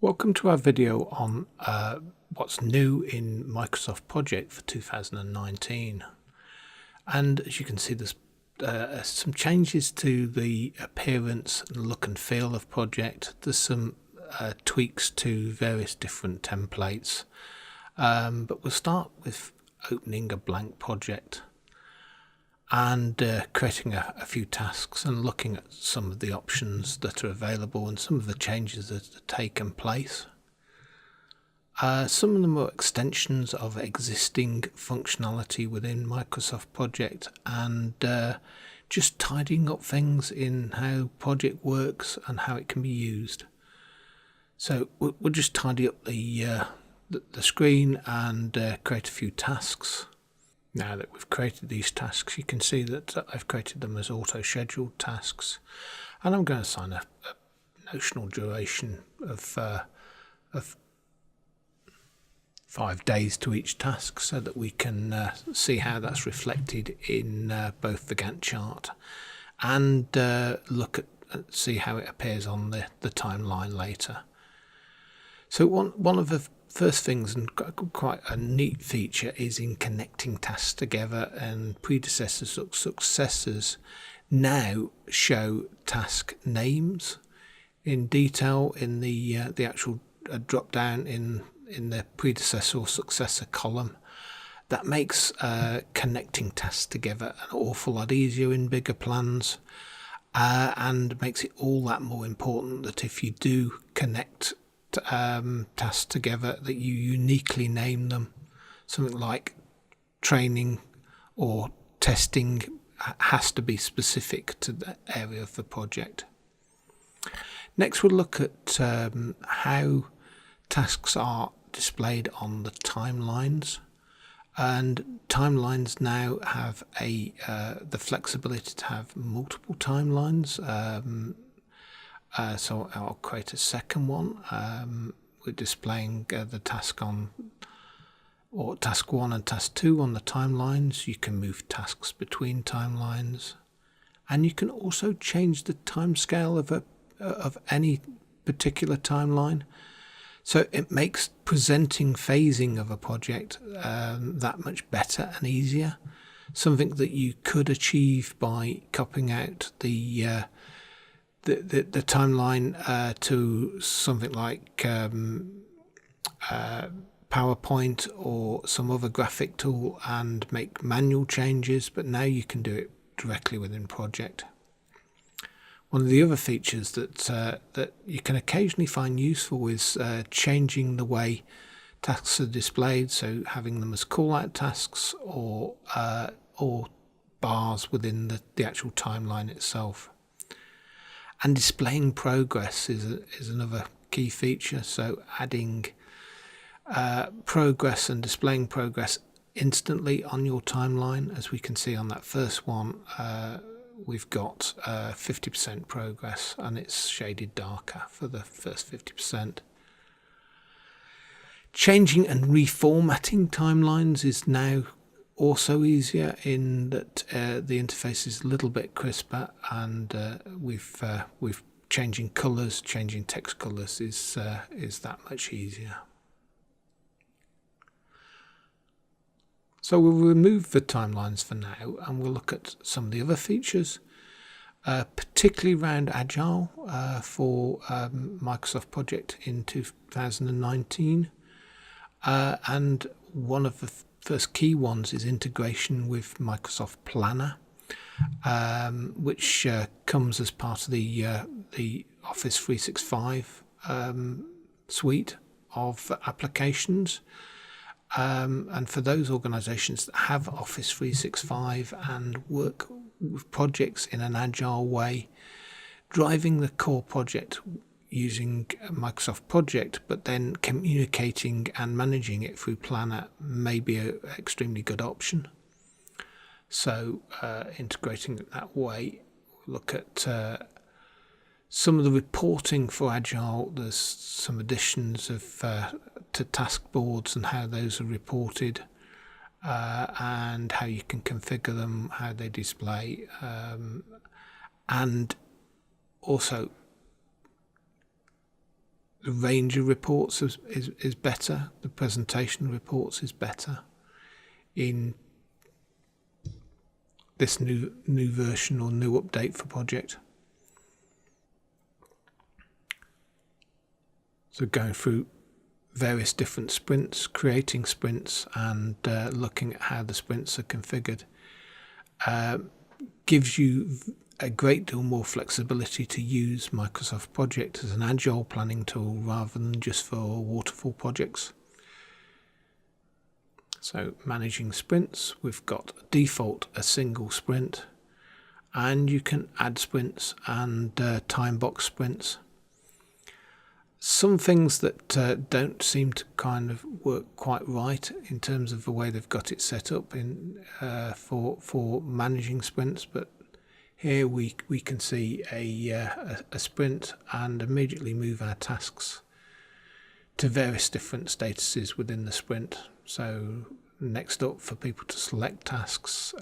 Welcome to our video on what's new in Microsoft Project for 2019. And as you can see, there's some changes to the appearance and look and feel of Project. There's some tweaks to various different templates. But we'll start with opening a blank project and creating a few tasks and looking at some of the options that are available and some of the changes that have taken place. Some of them are extensions of existing functionality within Microsoft Project and just tidying up things in how Project works and how it can be used. So we'll just tidy up the screen and create a few tasks. Now that we've created these tasks, you can see that I've created them as auto-scheduled tasks, and I'm going to assign a notional duration of 5 days to each task, so that we can see how that's reflected in both the Gantt chart and look at see how it appears on the timeline later. So one of the first things, and quite a neat feature, is in connecting tasks together, and predecessors or successors now show task names in detail in the actual drop down in the predecessor or successor column. That makes connecting tasks together an awful lot easier in bigger plans, and makes it all that more important that if you do connect tasks together, that you uniquely name them. Something like training or testing has to be specific to the area of the project. Next, we'll look at how tasks are displayed on the timelines, and timelines now have the flexibility to have multiple timelines. So I'll create a second one. We're displaying the task on, or task 1 and task 2 on the timelines. You can move tasks between timelines, and you can also change the timescale of any particular timeline. So it makes presenting phasing of a project that much better and easier. Something that you could achieve by copying out the timeline to something like PowerPoint or some other graphic tool and make manual changes, but now you can do it directly within Project. One of the other features that you can occasionally find useful is changing the way tasks are displayed, so having them as call-out tasks or bars within the actual timeline itself. And displaying progress is another key feature, so adding progress and displaying progress instantly on your timeline. As we can see on that first one, we've got 50% progress, and it's shaded darker for the first 50%. Changing and reformatting timelines is now also easier, in that the interface is a little bit crisper, and we've changing colours, changing text colours is that much easier. So we'll remove the timelines for now, and we'll look at some of the other features, particularly around Agile for Microsoft Project in 2019, and one of the first key ones is integration with Microsoft Planner, which comes as part of the Office 365 suite of applications. And for those organisations that have Office 365 and work with projects in an agile way, driving the core project using Microsoft Project, but then communicating and managing it through Planner may be an extremely good option. So integrating it that way, we'll look at some of the reporting for Agile. There's some additions to task boards and how those are reported, and how you can configure them, how they display, and also The range of reports is better. The presentation of reports is better in this new version or new update for project. So going through various different sprints, creating sprints, and looking at how the sprints are configured gives you a great deal more flexibility to use Microsoft Project as an agile planning tool rather than just for waterfall projects. So managing sprints, we've got default a single sprint, and you can add sprints and time box sprints. Some things that don't seem to kind of work quite right in terms of the way they've got it set up in for managing sprints, but here we can see a sprint and immediately move our tasks to various different statuses within the sprint. So next up, for people to select tasks,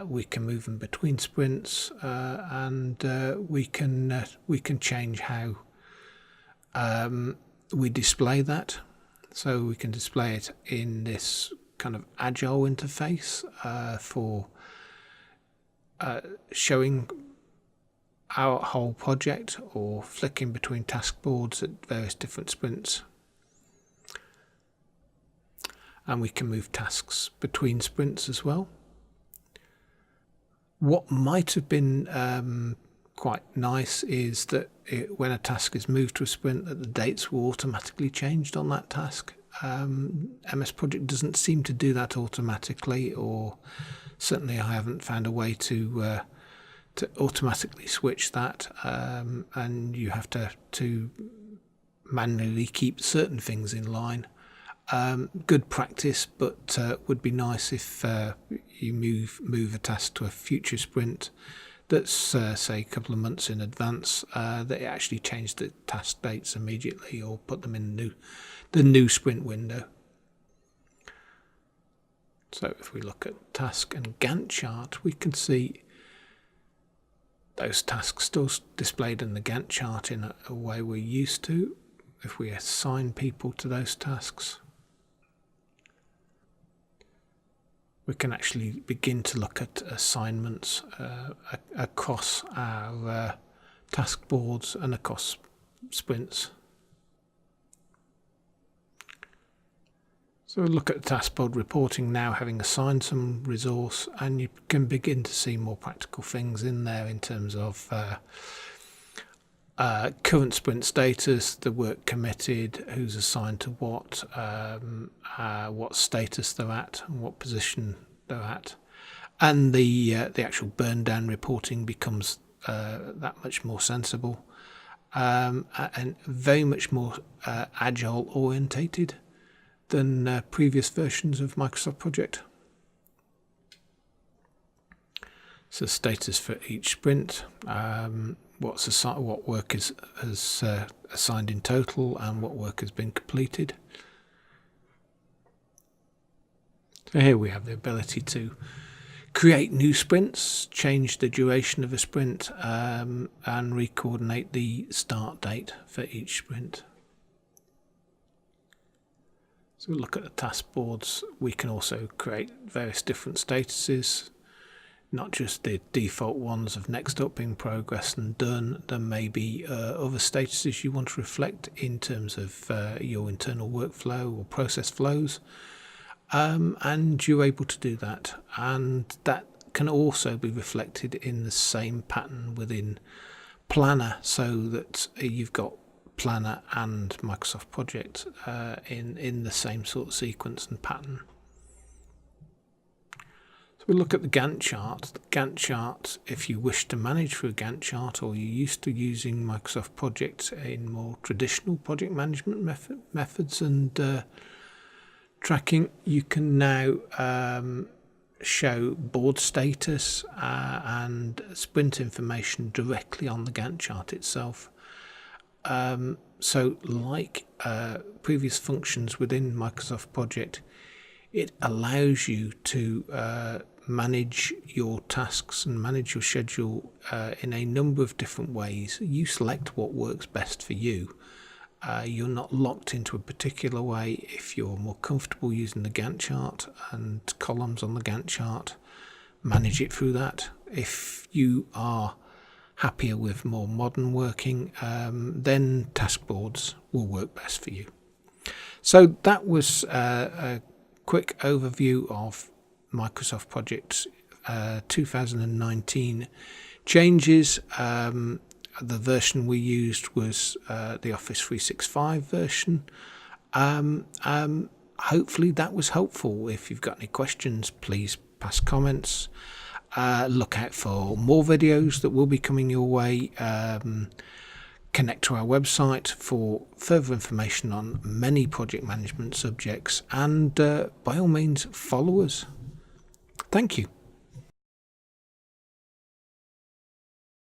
we can move them between sprints, and we can change how we display that. So we can display it in this kind of Agile interface for showing our whole project, or flicking between task boards at various different sprints. And we can move tasks between sprints as well. What might have been quite nice is that when a task is moved to a sprint, that the dates were automatically changed on that task. MSProject doesn't seem to do that automatically, or certainly I haven't found a way to automatically switch that, and you have to manually keep certain things in line. Good practice, but would be nice if you move a task to a future sprint that's say a couple of months in advance, that it actually changed the task dates immediately, or put them in the new sprint window. So if we look at task and Gantt chart, we can see those tasks still displayed in the Gantt chart in a way we're used to. If we assign people to those tasks, we can actually begin to look at assignments across our task boards and across sprints. So we'll look at task board reporting now, having assigned some resource, and you can begin to see more practical things in there in terms of current sprint status, the work committed, who's assigned to what status they're at, and what position they're at, and the actual burn down reporting becomes that much more sensible, and very much more agile orientated than previous versions of Microsoft Project. So status for each sprint, what work is assigned in total, and what work has been completed. So here we have the ability to create new sprints, change the duration of a sprint, and re-coordinate the start date for each sprint. So we look at the task boards. We can also create various different statuses, not just the default ones of next up, in progress, and done. There may be other statuses you want to reflect in terms of your internal workflow or process flows, and you're able to do that. And that can also be reflected in the same pattern within Planner, so that you've got Planner and Microsoft Project in the same sort of sequence and pattern. So we look at the Gantt chart. The Gantt chart, if you wish to manage through a Gantt chart, or you're used to using Microsoft Project in more traditional project management methods and tracking, you can now show board status and sprint information directly on the Gantt chart itself. So like previous functions within Microsoft Project, it allows you to manage your tasks and manage your schedule in a number of different ways. You select what works best for you. You're not locked into a particular way. If you're more comfortable using the Gantt chart and columns on the Gantt chart, manage it through that. If you are happier with more modern working, then task boards will work best for you. So that was a quick overview of Microsoft Project 2019 changes. The version we used was the Office 365 version. Hopefully that was helpful. If you've got any questions, please pass comments. Look out for more videos that will be coming your way. Connect to our website for further information on many project management subjects, and by all means follow us. Thank you.